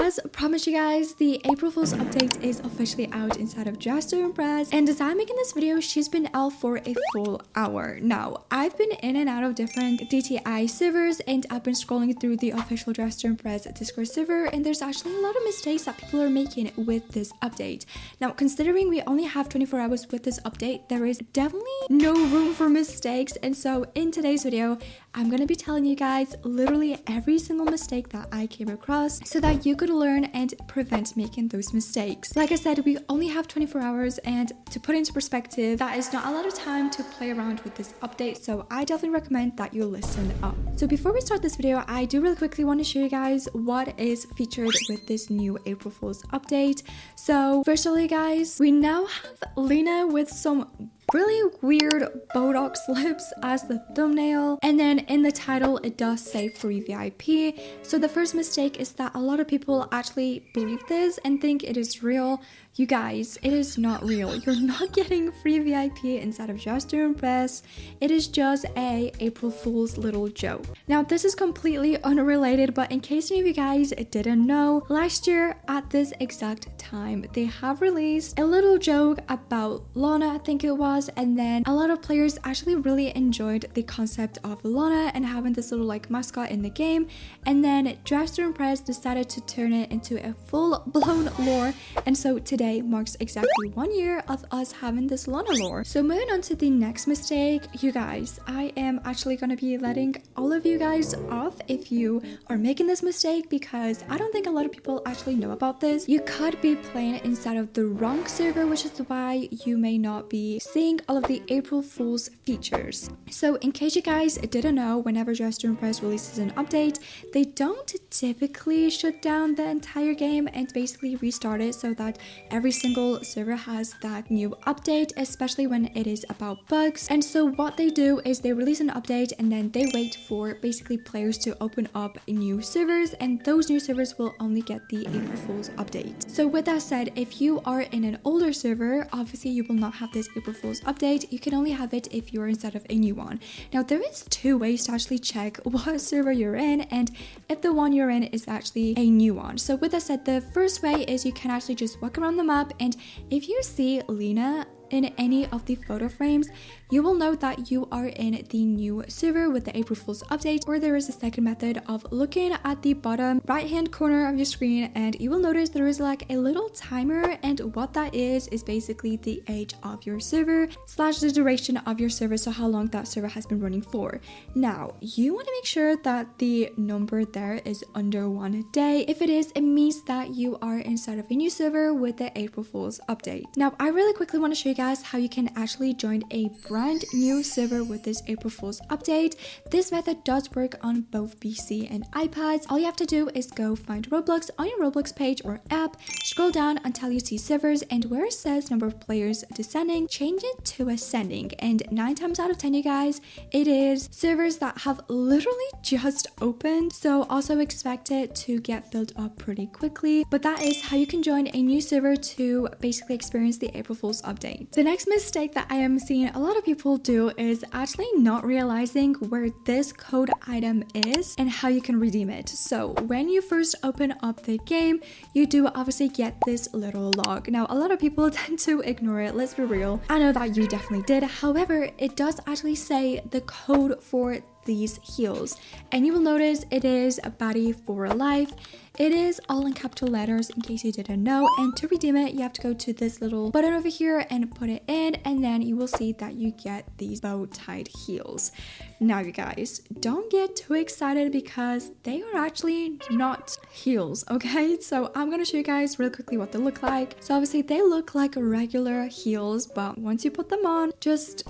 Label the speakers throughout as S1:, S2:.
S1: As promised you guys, the April Fools update is officially out inside of Just to Impress, and as I'm making this video, she's been out for a full hour. Now, I've been in and out of different DTI servers, and I've been scrolling through the official Just to Impress Discord server, and there's actually a lot of mistakes that people are making with this update. Now, considering we only have 24 hours with this update, there is definitely no room for mistakes, and so in today's video, I'm gonna be telling you guys literally every single mistake that I came across so that you could learn and prevent making those mistakes. Like I said, we only have 24 hours, and to put into perspective, that is not a lot of time to play around with this update, so I definitely recommend that you listen up. So before we start this video, I do really quickly want to show you guys what is featured with this new April Fools update. So first of all, you guys, we now have Lena with some really weird Botox lips as the thumbnail, and then in the title it does say free VIP. So the first mistake is that a lot of people actually believe this and think it is real. You guys, it is not real. You're not getting free VIP inside of Just to Impress. It is just a April Fool's little joke. Now, this is completely unrelated, but in case any of you guys didn't know, last year at this exact time, they have released a little joke about Lana, I think it was, and then a lot of players actually really enjoyed the concept of Lana and having this little like mascot in the game, and then Just to Impress decided to turn it into a full-blown lore, and so today marks exactly 1 year of us having this Lana lore. So moving on to the next mistake, you guys, I am actually going to be letting all of you guys off if you are making this mistake, because I don't think a lot of people actually know about this. You could be playing inside of the wrong server, which is why you may not be seeing all of the April Fools features. So in case you guys didn't know, whenever Just to Impress releases an update, they don't typically shut down the entire game and basically restart it so that every single server has that new update, especially when it is about bugs. And so what they do is they release an update and then they wait for basically players to open up new servers, and those new servers will only get the April Fools update. So with that said, if you are in an older server, obviously you will not have this April Fools update. You can only have it if you're inside of a new one. Now, there is two ways to actually check what server you're in and if the one you're in is actually a new one. So with that said, the first way is you can actually just walk around the map, and if you see Lena in any of the photo frames, you will know that you are in the new server with the April Fools update. Or there is a second method of looking at the bottom right hand corner of your screen, and you will notice there is like a little timer, and what that is basically the age of your server slash the duration of your server, so how long that server has been running for. Now, you want to make sure that the number there is under 1 day. If it is, it means that you are inside of a new server with the April Fools update. Now, I really quickly want to show you guys how you can actually join a brand new server with this April Fools update. This method does work on both PC and iPads. All you have to do is go find Roblox on your Roblox page or app, scroll down until you see servers, and where it says number of players descending, change it to ascending. And 9 times out of 10, you guys, it is servers that have literally just opened, so also expect it to get filled up pretty quickly. But that is how you can join a new server to basically experience the April Fools update. The next mistake that I am seeing a lot of people do is actually not realizing where this code item is and how you can redeem it. So when you first open up the game, you do obviously get this little log. Now, a lot of people tend to ignore it, let's be real. I know that you definitely did. However, it does actually say the code for these heels, and you will notice it is a baddie for life. It is all in capital letters in case you didn't know, and to redeem it you have to go to this little button over here and put it in, and then you will see that you get these bow-tied heels. Now, you guys, don't get too excited because they are actually not heels, okay? So I'm gonna show you guys really quickly what they look like. So obviously they look like regular heels, but once you put them on, just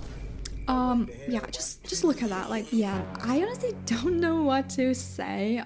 S1: look at that. Like, yeah, I honestly don't know what to say.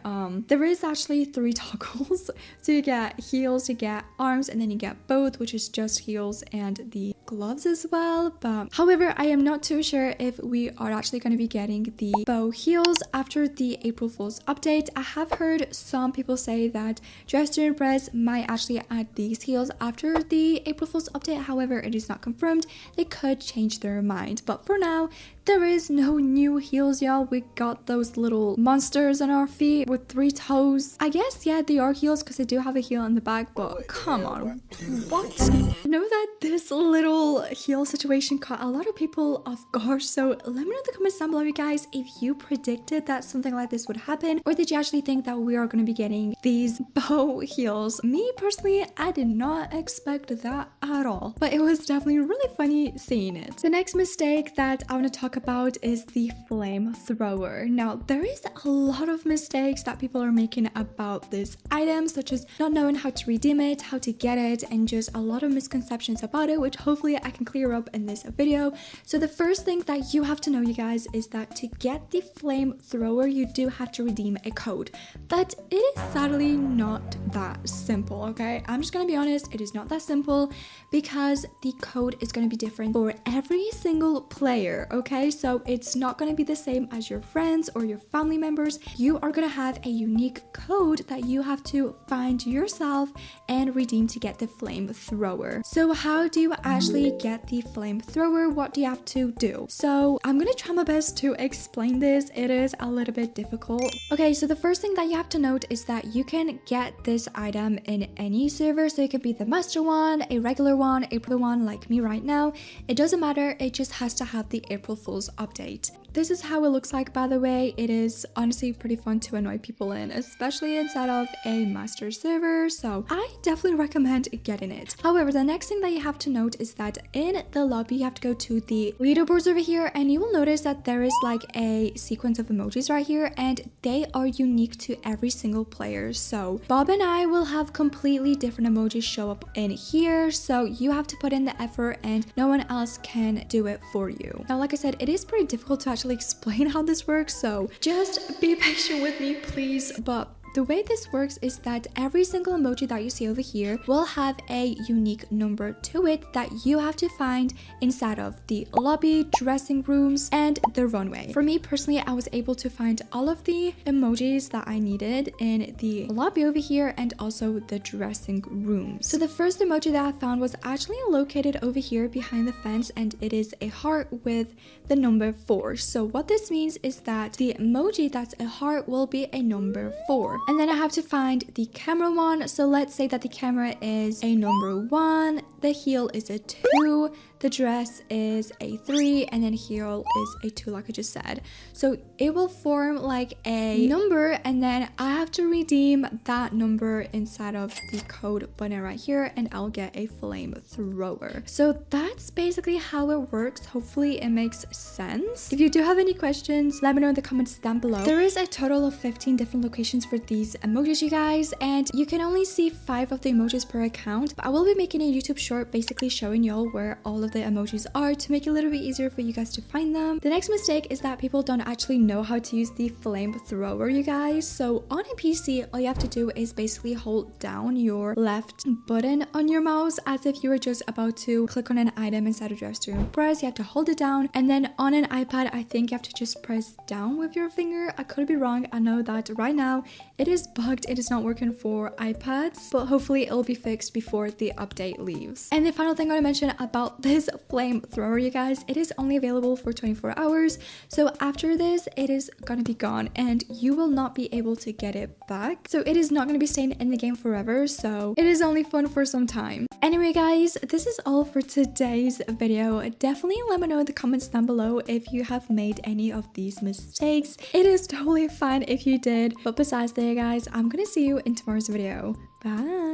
S1: There is actually 3 toggles. So you get heels, you get arms, and then you get both, which is just heels, and the gloves as well. But however, I am not too sure if we are actually going to be getting the bow heels after the April Fool's update. I have heard some people say that Dress to Impress might actually add these heels after the April Fool's update. However, it is not confirmed. They could change their mind, but for now there is no new heels, y'all. We got those little monsters on our feet with 3 toes. I guess, yeah, they are heels because they do have a heel in the back, but come on, what? I know that this little heel situation caught a lot of people off guard, so let me know in the comments down below, you guys, if you predicted that something like this would happen, or did you actually think that we are going to be getting these bow heels? Me personally, I did not expect that at all, but it was definitely really funny seeing it. The next mistake that I want to talk about is the flamethrower. Now, there is a lot of mistakes that people are making about this item, such as not knowing how to redeem it, how to get it, and just a lot of misconceptions about it, which hopefully I can clear up in this video. So the first thing that you have to know, you guys, is that to get the flamethrower, you do have to redeem a code. But it is sadly not that simple, okay? I'm just gonna be honest, it is not that simple because the code is gonna be different for every single player, okay? So it's not going to be the same as your friends or your family members. You are going to have a unique code that you have to find yourself and redeem to get the flamethrower. So how do you actually get the flamethrower? What do you have to do? So I'm going to try my best to explain this. It is a little bit difficult. Okay, so the first thing that you have to note is that you can get this item in any server. So it could be the master one, a regular one, April one like me right now. It doesn't matter. It just has to have the April Fool's update. This is how it looks like, by the way. It is honestly pretty fun to annoy people in, especially inside of a master server, so I definitely recommend getting it. However, the next thing that you have to note is that in the lobby you have to go to the leaderboards over here, and you will notice that there is like a sequence of emojis right here, and they are unique to every single player. So Bob and I will have completely different emojis show up in here, so you have to put in the effort and no one else can do it for you. Now, like I said, it is pretty difficult to actually explain how this works, so just be patient with me, please. But the way this works is that every single emoji that you see over here will have a unique number to it that you have to find inside of the lobby, dressing rooms, and the runway. For me personally, I was able to find all of the emojis that I needed in the lobby over here and also the dressing rooms. So the first emoji that I found was actually located over here behind the fence, and it is a heart with the number 4. So what this means is that the emoji that's a heart will be a number 4. And then I have to find the camera one. So let's say that the camera is a number 1, the heel is a 2, the dress is a 3, and then heel is a 2, like I just said. So it will form like a number, and then I have to redeem that number inside of the code button right here, and I'll get a flamethrower. So that's basically how it works. Hopefully it makes sense. If you do have any questions, let me know in the comments down below. There is a total of 15 different locations for these emojis, you guys, and you can only see 5 of the emojis per account. But I will be making a YouTube short basically showing y'all where all of the emojis are to make it a little bit easier for you guys to find them. The next mistake is that people don't actually know how to use the flamethrower, you guys. So on a PC, all you have to do is basically hold down your left button on your mouse as if you were just about to click on an item inside of Dress to Impress. You have to hold it down, and then on an iPad, I think you have to just press down with your finger. I could be wrong. I know that right now it is bugged. It is not working for iPads, but hopefully it'll be fixed before the update leaves. And the final thing I want to mention about this flamethrower, you guys, it is only available for 24 hours. So after this, it is gonna be gone and you will not be able to get it back. So it is not gonna be staying in the game forever. So it is only fun for some time. Anyway, guys, this is all for today's video. Definitely let me know in the comments down below if you have made any of these mistakes. It is totally fine if you did. But besides that, guys, I'm gonna see you in tomorrow's video. Bye.